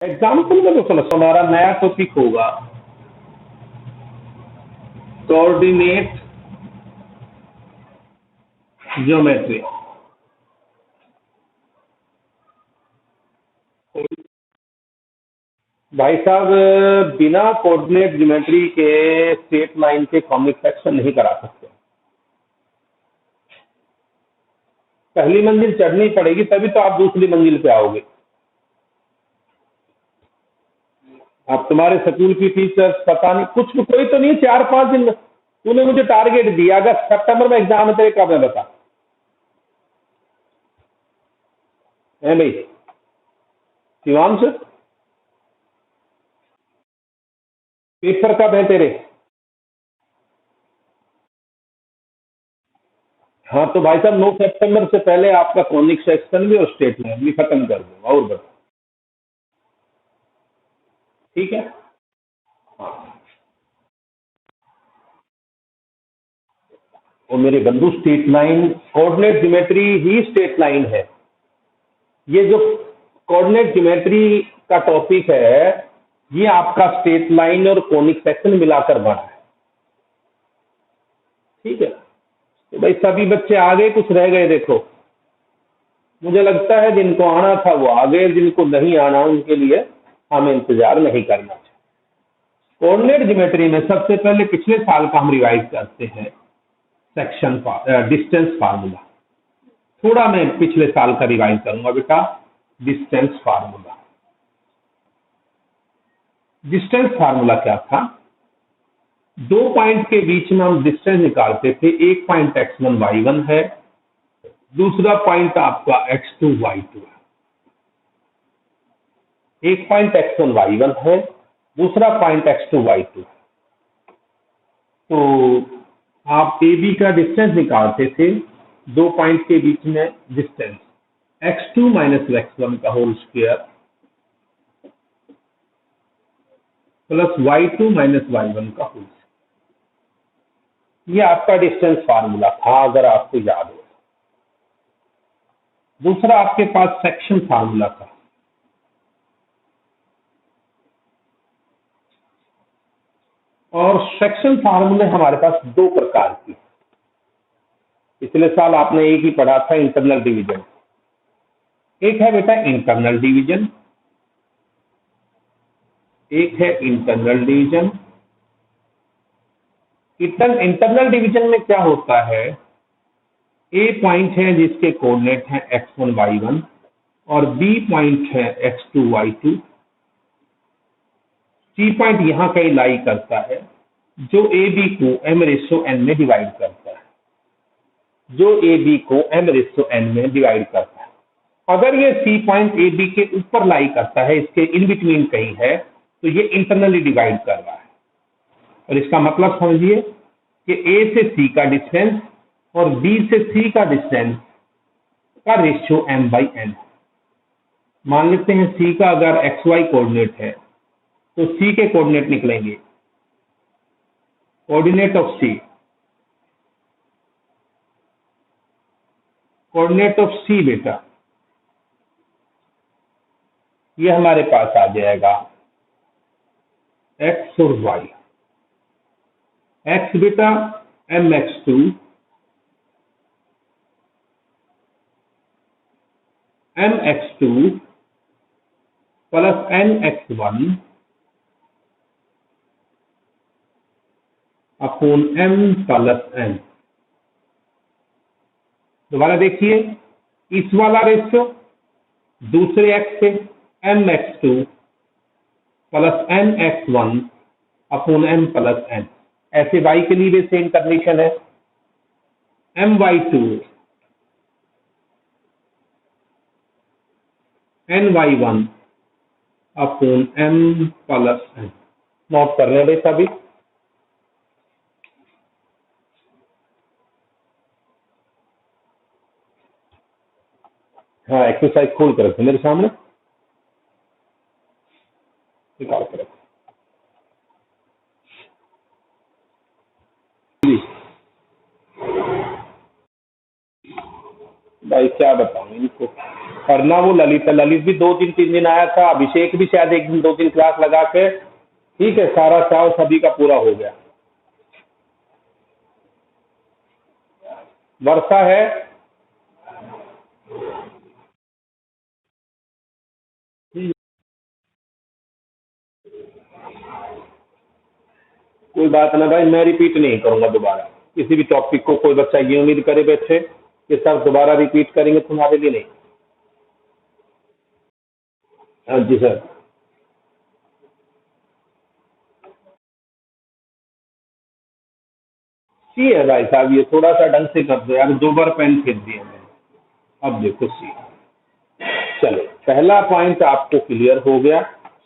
Example में तो चलो हमारा नया टॉपिक होगा कोऑर्डिनेट ज्योमेट्री। भाई साहब बिना कोऑर्डिनेट ज्योमेट्री के स्ट्रेट लाइन के कॉनिक सेक्शन नहीं करा सकते। पहली मंजिल चढ़नी पड़ेगी तभी तो आप दूसरी मंजिल पे आओगे। आप तुम्हारे स्कूल की टीचर्स पता नहीं कुछ कोई तो नहीं 4-5 दिन तूने मुझे टारगेट दिया अगस्त सितंबर में एग्जाम है तेरे कब है बता है भाई शिवांश पेपर कब है तेरे। हाँ तो भाई साहब 9 सितंबर से पहले आपका कॉनिक सेक्शन भी और स्टेट लाइन भी खत्म कर दूंगा और बता ठीक है। हाँ वो मेरे बंधु स्ट्रेट लाइन कोऑर्डिनेट ज्योमेट्री ही स्ट्रेट लाइन है। ये जो कोऑर्डिनेट ज्योमेट्री का टॉपिक है ये आपका स्ट्रेट लाइन और कोनिक सेक्शन मिलाकर बना है। ठीक है तो भाई सभी बच्चे आ गए कुछ रह गए देखो। मुझे लगता है जिनको आना था वो आ गए जिनको नहीं आना उनके लिए हमें इंतजार नहीं करना चाहिए। कोऑर्डिनेट ज्योमेट्री में सबसे पहले पिछले साल का हम रिवाइज करते हैं सेक्शन डिस्टेंस फार्मूला। थोड़ा मैं पिछले साल का रिवाइज करूंगा बेटा। डिस्टेंस फार्मूला क्या था। 2 पॉइंट के बीच में हम डिस्टेंस निकालते थे। एक पॉइंट x1 y1 है दूसरा पॉइंट आपका x2 y2 है। एक पॉइंट x1 y1 है दूसरा पॉइंट x2 y2 है। तो आप ए बी का डिस्टेंस निकालते थे 2 पॉइंट के बीच में डिस्टेंस x2 माइनस x1 का whole square plus y2 minus y1 का होल स्क्वायर। ये आपका डिस्टेंस फार्मूला था अगर आपको याद हो। दूसरा आपके पास सेक्शन फार्मूला था। और सेक्शन फार्मूले हमारे पास 2 प्रकार की। पिछले साल आपने एक ही पढ़ा था इंटरनल डिवीजन। एक है बेटा इंटरनल डिवीजन एक है इंटरनल डिवीजन। इंटरनल डिवीजन में क्या होता है ए पॉइंट है जिसके कोऑर्डिनेट हैं x1 y1 और बी पॉइंट है x2 y2। सी पॉइंट यहां कहीं लाई करता है जो ए बी को m/n में डिवाइड करता है। अगर ये सी पॉइंट ए बी के ऊपर लाई करता है इसके इन बिटवीन कहीं है तो ये इंटरनली डिवाइड कर रहा है। और इसका मतलब समझिए कि ए से सी का डिस्टेंस और बी से सी का डिस्टेंस का रेशियो m/n। मान लेते हैं सी का अगर xy कोऑर्डिनेट है तो सी के कोऑर्डिनेट निकलेंगे कोऑर्डिनेट ऑफ सी बेटा ये हमारे पास आ जाएगा x और y। x बेटा mx2 plus nx1 upon m plus n। दोबारा देखिए इस वाला रेशियो दूसरे x से mx2 plus nx1 upon m plus n। ऐसे y के लिए भी सेम कंडीशन है my2 ny1 upon m plus n। Note कर लें भाई सभी। हाँ एक्सरसाइज खोल कर रखे मेरे सामने निकाल कर रखे। भाई क्या बताऊं इनको और ना वो ललित है, ललित भी 2 दिन 3 दिन आया था, अभिषेक भी शायद 1 दिन 2 दिन क्लास लगा के, ठीक है, सारा चाव सभी का पूरा हो गया। वर्षा है, कोई बात ना भाई, मैं रिपीट नहीं करूंगा दोबारा किसी भी टॉपिक को। कोई बच्चा ये उम्मीद करे बैठे कि सर दोबारा रिपीट करेंगे, तुम्हारे लिए नहीं। हाँ जी सर। सी है भाई साहब, ये थोड़ा सा ढंग से कर दो यार, 2 बार पेन फेंक दिए मैंने। अब देखो सी। चलो, पहला पॉइंट आपको क्लियर हो गया।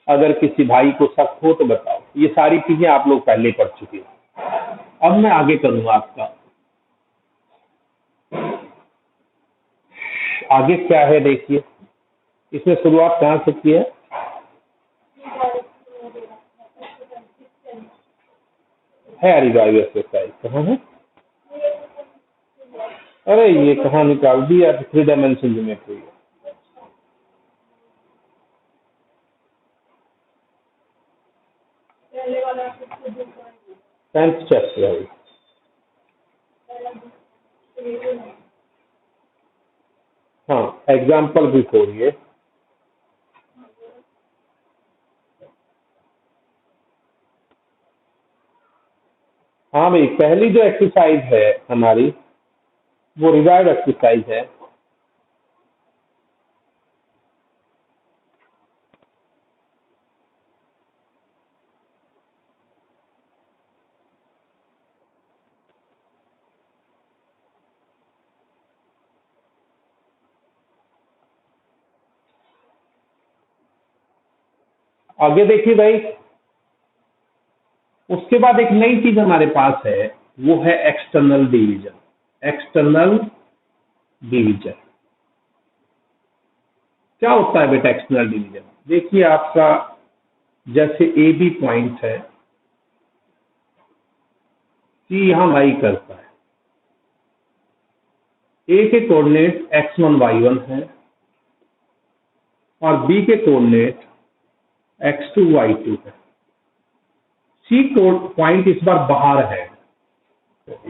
अगर किसी भाई को शक हो तो बताओ। ये सारी चीजें आप लोग पहले पढ़ चुके हैं। अब मैं आगे करूंगा आपका। आगे क्या है देखिए, इसमें शुरुआत कहाँ से की है रिवाइव एक्सरसाइज कहाँ है? अरे ये कहाँ निकाल दिया, 3 डायमेंशन ज्योमेट्री है। 10th चैप्टर है। हाँ, एग्जाम्पल भी खोलिए। हाँ भाई, पहली जो एक्सरसाइज है हमारी, वो रिवाइव एक्सरसाइज है। आगे देखिए भाई, उसके बाद एक नई चीज हमारे पास है, वो है एक्सटर्नल डिवीजन। एक्सटर्नल डिवीजन क्या होता है बेटा? एक्सटर्नल डिवीजन देखिए, आपका जैसे ए बी पॉइंट है, सी यहां लाई करता है। ए के कोऑर्डिनेट x1 y1 है और बी के कोऑर्डिनेट x2 y2 है। सी पॉइंट इस बार बाहर है।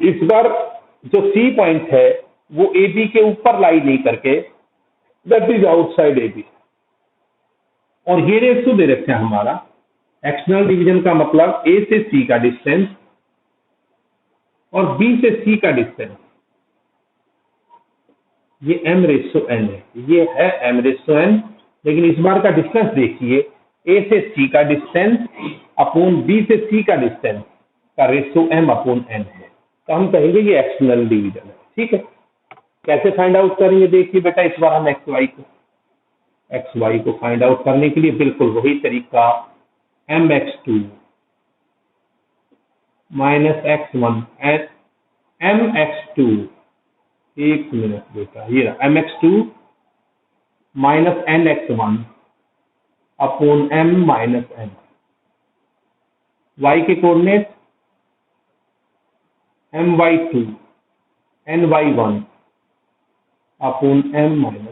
इस बार जो सी पॉइंट है वो ए बी के ऊपर लाई नहीं करके, that is outside A B. और ये रेशियो दे रखे हैं हमारा। एक्सटर्नल डिवीजन का मतलब ए से सी का डिस्टेंस और बी से सी का डिस्टेंस, ये m/n है। ये है m/n, लेकिन इस बार का डिस्टेंस देखिए, ए से सी का डिस्टेंस अपॉन बी से सी का डिस्टेंस का रेशियो m/n है। तो हम कहेंगे ये एक्सटर्नल डिवीजन है। ठीक है, कैसे फाइंड आउट करेंगे? देखिए बेटा, इस बार हम एक्स वाई को फाइंड आउट करने के लिए बिल्कुल वही तरीका, mx2 माइनस x1 mx2, एक मिनट बेटा, ये रहा mx2 minus nx1 upon m minus n। y के coordinate my2 ny1 upon m minus n।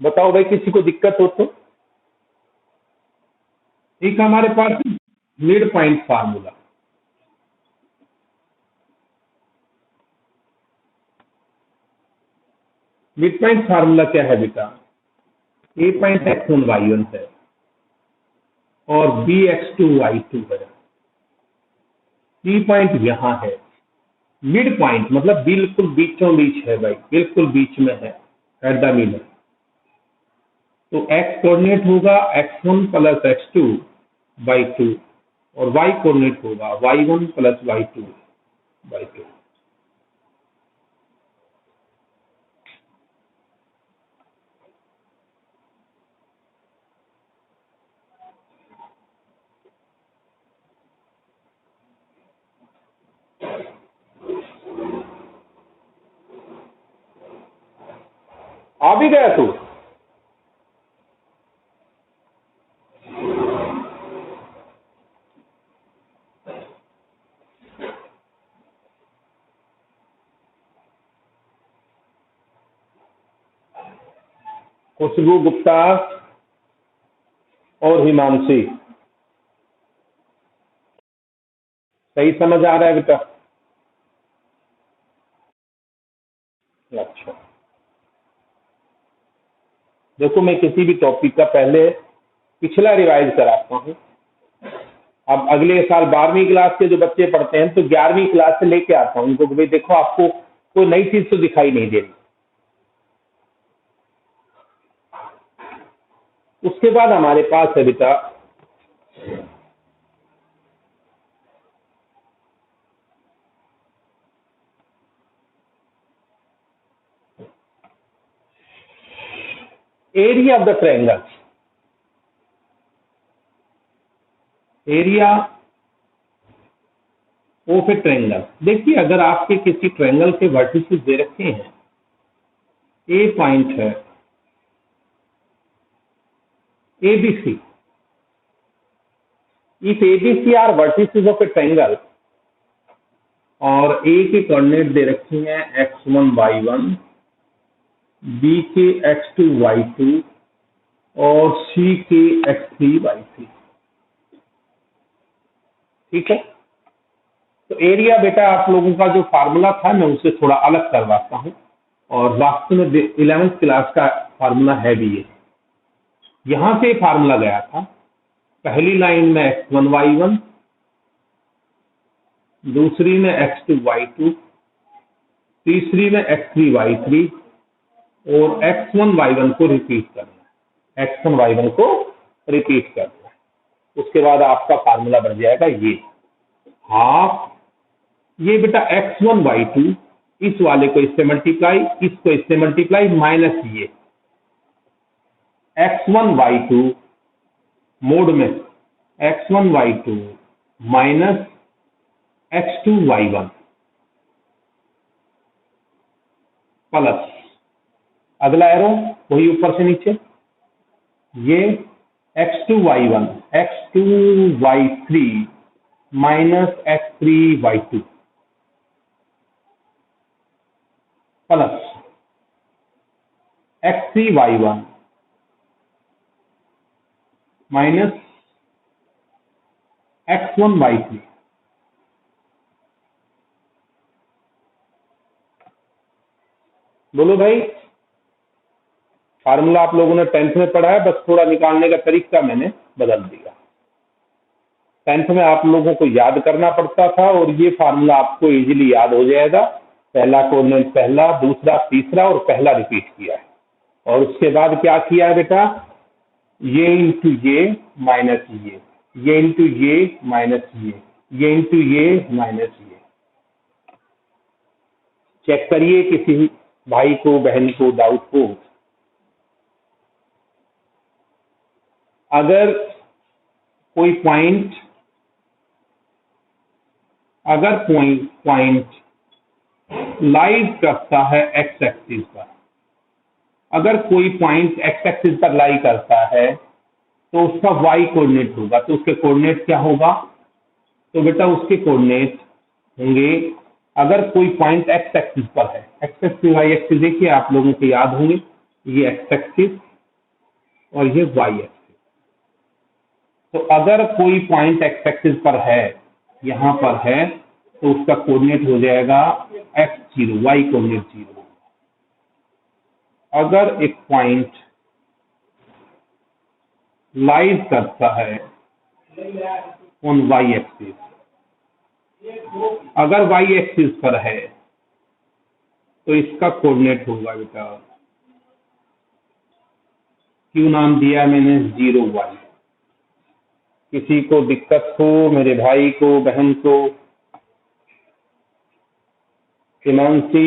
बताओ भाई, किसी को दिक्कत हो तो? एक हमारे पास midpoint formula. Midpoint formula क्या है बेटा? ए पॉइंट x1 y1 है और बी x2 y2 है। सी पॉइंट यहाँ है। मिड पॉइंट मतलब बिल्कुल बीचों बीच है भाई, बिल्कुल बीच में है, एट द मिडल। तो x कोऑर्डिनेट होगा x1 प्लस x2 बाई 2 और y कोऑर्डिनेट होगा y1 प्लस y2 बाई 2। आ भी गया तू? खुशबू गुप्ता और हिमांशी, सही समझ आ रहा है बेटा? अच्छा, देखो मैं किसी भी टॉपिक का पहले पिछला रिवाइज कराता हूँ। अब अगले साल 12वीं क्लास के जो बच्चे पढ़ते हैं तो 11वीं क्लास से लेके आता हूँ उनको कि भाई देखो आपको कोई नई चीज तो दिखाई नहीं दे रही। उसके बाद हमारे पास है बेटा area of the triangle. Area of a triangle. देखिए अगर आपके किसी ट्रायंगल के वर्टिसेस दे रखे हैं, ए पॉइंट है ABC, if ABC are vertices of a triangle और ए के कोऑर्डिनेट दे रखे हैं x1 y1, B के x2 y2 और C के x3 y3। ठीक है, तो एरिया बेटा आप लोगों का जो फार्मूला था मैं उसे थोड़ा अलग करवाता हूं और वास्तव में 11th क्लास का फार्मूला है भी ये। यहां से फार्मूला गया था, पहली लाइन में x1 y1, दूसरी में x2 y2, तीसरी में x3 y3 और x1 y1 को रिपीट करना है। x1 y1 को रिपीट करना है, उसके बाद आपका फार्मूला बन जाएगा ये हाफ। ये बेटा x1 y2 इस वाले को इससे मल्टीप्लाई, इसको इससे मल्टीप्लाई, माइनस ये x1 y2 मोड में x1 y2 minus x2 y1 plus अगला एरो वही ऊपर से नीचे, ये x2 y1 x2 y3 minus x3 y2 plus x3 y1 minus x1 y3। बोलो भाई, फार्मूला आप लोगों ने 10th में पढ़ा है, बस थोड़ा निकालने का तरीका मैंने बदल दिया। 10th में आप लोगों को याद करना पड़ता था और ये फार्मूला आपको इजीली याद हो जाएगा। पहला कोऑर्डिनेट पहला, दूसरा तीसरा और पहला रिपीट किया है और उसके बाद क्या किया है बेटा, ये इंटू ये माइनस ये इंटू ये माइनस ये इंटू ये माइनस ये। चेक करिए किसी भाई को बहन को डाउट हो। अगर कोई पॉइंट लाइज करता है एक्स एक्सिस पर, अगर कोई पॉइंट एक्स एक्सिस पर लाई करता है तो उसका वाई कोऑर्डिनेट होगा, तो उसके कोऑर्डिनेट क्या होगा, तो बेटा उसके कोऑर्डिनेट होंगे, अगर कोई पॉइंट एक्स एक्सिस पर है, एक्स एक्सिस वाई एक्सिस देखिए आप लोगों को याद होंगे, ये एक्स एक्सिस और ये वाई एक्सिस। तो अगर कोई पॉइंट एक्स एक्सिस पर है, यहां पर है, तो उसका कोऑर्डिनेट हो जाएगा x0, y कोऑर्डिनेट 0। अगर एक पॉइंट लाइज करता है ऑन y एक्सिस, अगर y एक्सिस पर है तो इसका कोऑर्डिनेट होगा बेटा, क्यों नाम दिया मैंने 0y। किसी को दिक्कत हो, मेरे भाई को बहन को, हिमांशी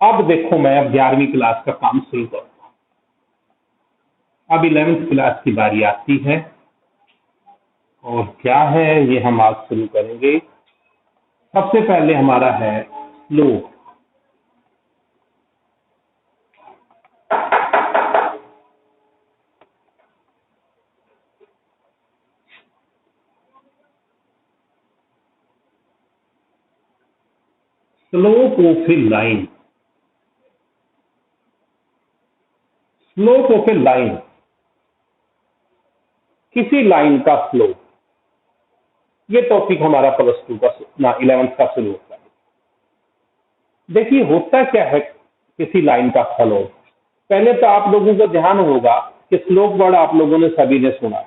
अब देखो मैं अब 11वीं क्लास का काम शुरू करता हूं। अब 11th क्लास की बारी आती है। और क्या है ये हम आज शुरू करेंगे। सबसे पहले हमारा है slope. Slope of A line. Slope of A line, किसी लाइन का स्लोप। ये टॉपिक हमारा +2 का ना 11th का शुरू होता है। देखिए होता क्या है किसी लाइन का स्लोप। पहले तो आप लोगों को ध्यान होगा कि स्लोप वर्ड आप लोगों ने सभी ने सुना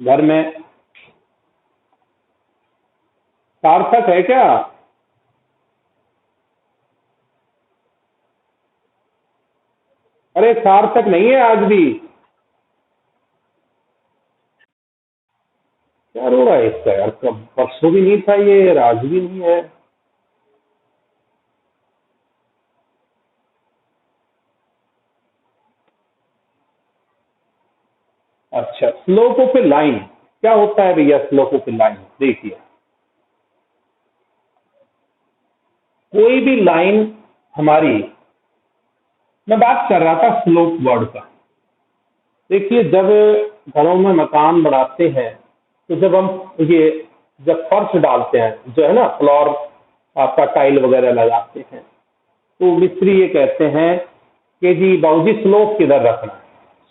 घर में। सार्थक है क्या? अरे सार्थक नहीं है आज भी। क्या हो रहा है इसका यार? कब परसों भी नहीं था ये, आज भी नहीं है। अच्छा, स्लोप ऑफ ए लाइन क्या होता है भैया? स्लोप ऑफ ए लाइन देखिए, कोई भी लाइन हमारी, मैं बात कर रहा था स्लोप वर्ड का। देखिए जब घरों में मकान बनाते हैं तो जब हम ये जब फर्श डालते हैं जो है ना, फ्लोर आपका टाइल वगैरह लगाते हैं, तो मिस्त्री ये कहते हैं कि जी बाबूजी स्लोप किधर रखना है।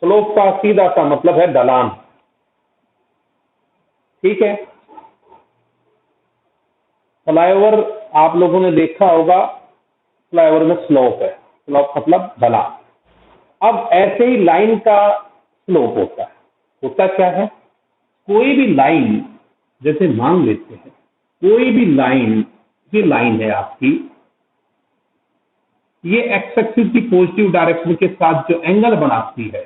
स्लोप का सीधा सा मतलब है ढलान। ठीक है, फ्लाईओवर आप लोगों ने देखा होगा, फ्लाईओवर में स्लोप है, स्लोप मतलब ढलान। अब ऐसे ही लाइन का स्लोप होता है। होता क्या है, कोई भी लाइन, जैसे मान लेते हैं कोई भी लाइन, ये लाइन है आपकी, ये एक्स एक्सिस की पॉजिटिव डायरेक्शन के साथ जो एंगल बनाती है,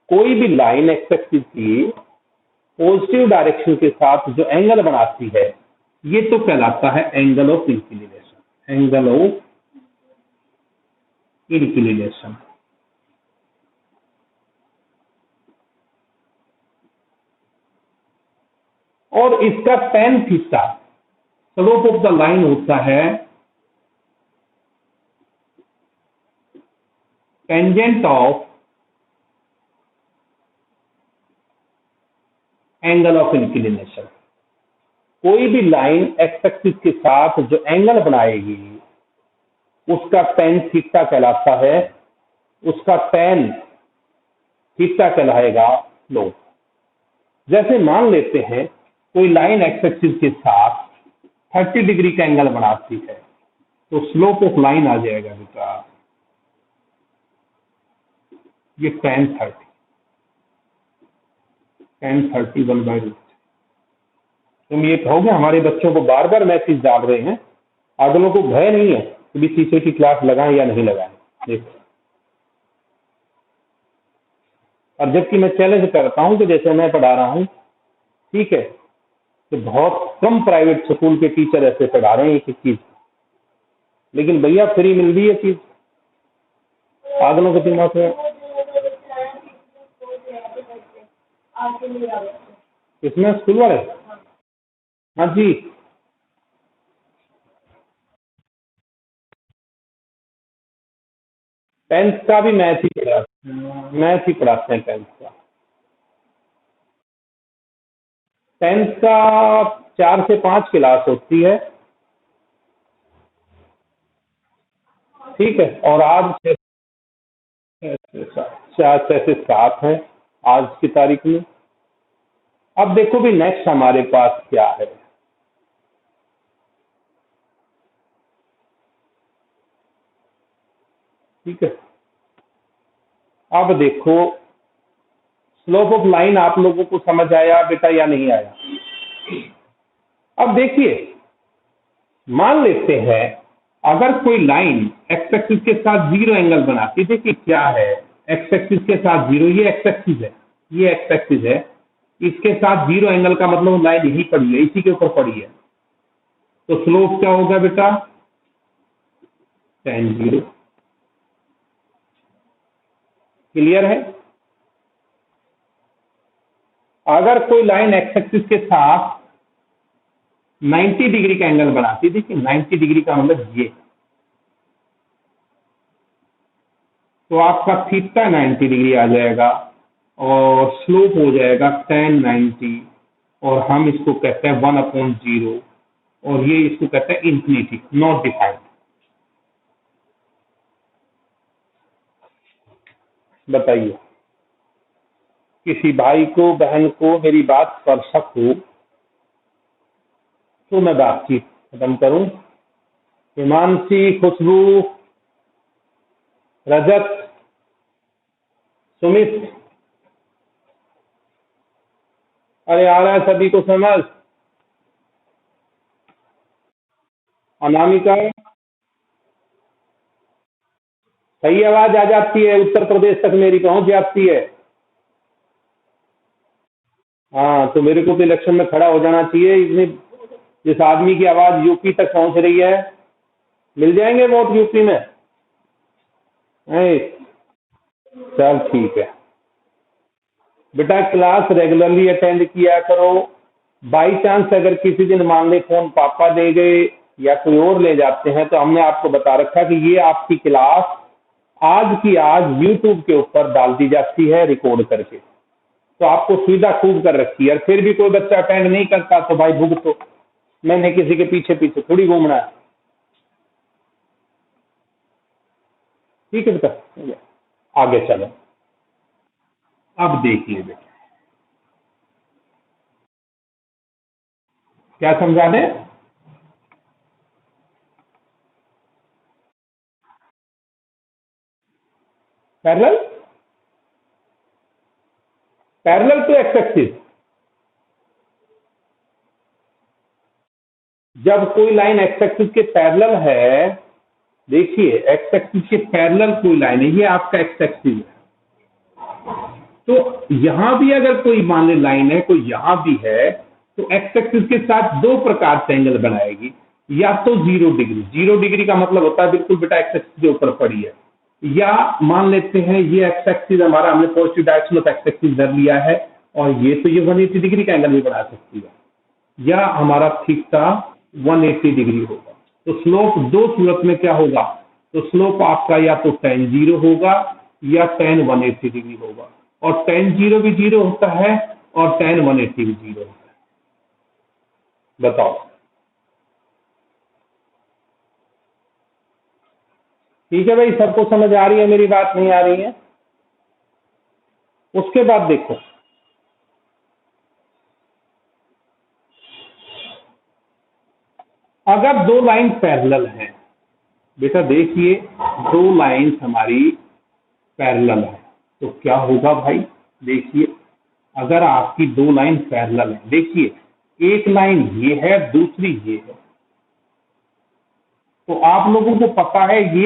कोई भी लाइन एक्स एक्सिस की पॉजिटिव डायरेक्शन के साथ जो एंगल बनाती है, ये तो कहलाता है angle of inclination. Angle of inclination. और इसका tan theta, slope of the line होता है tangent of angle of inclination. कोई भी लाइन एक्स एक्सिस के साथ जो एंगल बनाएगी उसका tan थीटा कहलाता है, उसका tan थीटा कहलाएगा स्लोप। जैसे मान लेते हैं कोई लाइन एक्स एक्सिस के साथ 30 डिग्री का एंगल बनाती है, तो स्लोप ऑफ लाइन आ जाएगा बेटा ये tan30 1/√। तुम ये कहोगे हमारे बच्चों को बार बार मैसेज डाल रहे हैं, आदलों को भय नहीं है कि भी शीशे की क्लास लगाएं या नहीं लगाएं। देखो, और जबकि मैं चैलेंज करता हूं कि जैसे मैं पढ़ा रहा हूं, ठीक है, तो बहुत कम प्राइवेट स्कूल के टीचर ऐसे पढ़ा रहे हैं एक एक चीज, लेकिन भैया फ्री मिल रही है चीज पागलों के दिमाग में। इसमें स्कूल वाले, हाँ जी, टेंथ का भी मैथ ही पढ़ाते हैं टेंथ का। टेंथ का 4 से 5 क्लास होती है, ठीक है, और आज 4 से 7 है आज की तारीख में। अब देखो भी नेक्स्ट हमारे पास क्या है। ठीक है, अब देखो स्लोप ऑफ लाइन आप लोगों को समझ आया बेटा या नहीं आया? अब देखिए, मान लेते हैं अगर कोई लाइन एक्स एक्सिस के साथ 0 एंगल बनाती है। देखिए क्या है, एक्स एक्सिस के साथ 0, ये एक्स एक्सिस है, ये एक्स एक्सिस है, इसके साथ 0 एंगल का मतलब लाइन यही पड़ी है, इसी के ऊपर पड़ी है, तो स्लोप क्या होगा बेटा? tan0। क्लियर है? अगर कोई लाइन एक्स एक्सिस के साथ 90 डिग्री का एंगल बनाती, देखिए 90 डिग्री का मतलब ये, तो आपका थीटा 90 डिग्री आ जाएगा और स्लोप हो जाएगा tan 90, और हम इसको कहते हैं 1/0, और ये इसको कहते हैं इंफिनिटी, नॉट डिफाइंड। बताइए, किसी भाई को बहन को मेरी बात स्पर्शक हो तो मैं बातचीत खत्म करूं। हिमांशी, खुशबू, रजत, सुमित, अरे आ रहा है सभी को समझ? अनामिका, सही आवाज आ जाती है, उत्तर प्रदेश तक मेरी पहुंच जाती है। हाँ, तो मेरे को तो इलेक्शन में खड़ा हो जाना चाहिए, इतनी जिस आदमी की आवाज यूपी तक पहुंच रही है। मिल जाएंगे वोट यूपी में? नहीं? चल ठीक है बेटा, क्लास रेगुलरली अटेंड किया करो। बाई चांस अगर किसी दिन मान ले फोन पापा दे गए या कोई और ले जाते हैं, तो हमने आपको बता रखा कि ये आपकी क्लास आज की आज यूट्यूब के ऊपर डाल दी जाती है रिकॉर्ड करके, तो आपको सुविधा खूब कर रखी है। और फिर भी कोई बच्चा अटेंड नहीं करता तो भाई भुगतो, मैंने किसी के पीछे पीछे थोड़ी घूमना है। ठीक है बेटा, आगे चलो। अब देखिए बेटा, क्या समझा दें? Parallel, parallel to X axis. जब कोई लाइन एक्स एक्सिस के पैरेलल है, देखिए एक्स एक्सिस के पैरेलल कोई लाइन है, ये आपका एक्स एक्सिस है, तो यहां भी अगर कोई मान ले लाइन है, कोई यहां भी है, तो एक्स एक्सिस के साथ दो प्रकार से एंगल बनाएगी। या तो 0 डिग्री, 0 डिग्री का मतलब होता है बिल्कुल बेटा एक्स एक्सिस के ऊपर पड़ी है, या मान लेते हैं ये एक्स एक्सिस हमारा, हमने positive direction of x axis धर लिया है, और ये तो ये 180 डिग्री का एंगल भी बना सकती है, या हमारा थीटा 180 डिग्री होगा। तो स्लोप दो सूरत में क्या होगा, तो स्लोप आपका या तो tan 0 होगा या tan 180 डिग्री होगा, और tan 0 भी 0 होता है और tan 180 भी 0 होता है। बताओ, ठीक है भाई, सबको समझ आ रही है मेरी बात, नहीं आ रही है? उसके बाद देखो, अगर दो लाइन पैरेलल हैं, बेटा देखिए दो लाइंस हमारी पैरेलल है, तो क्या होगा भाई? देखिए अगर आपकी दो लाइन पैरेलल है, देखिए एक लाइन ये है, दूसरी ये है, तो आप लोगों को पता है ये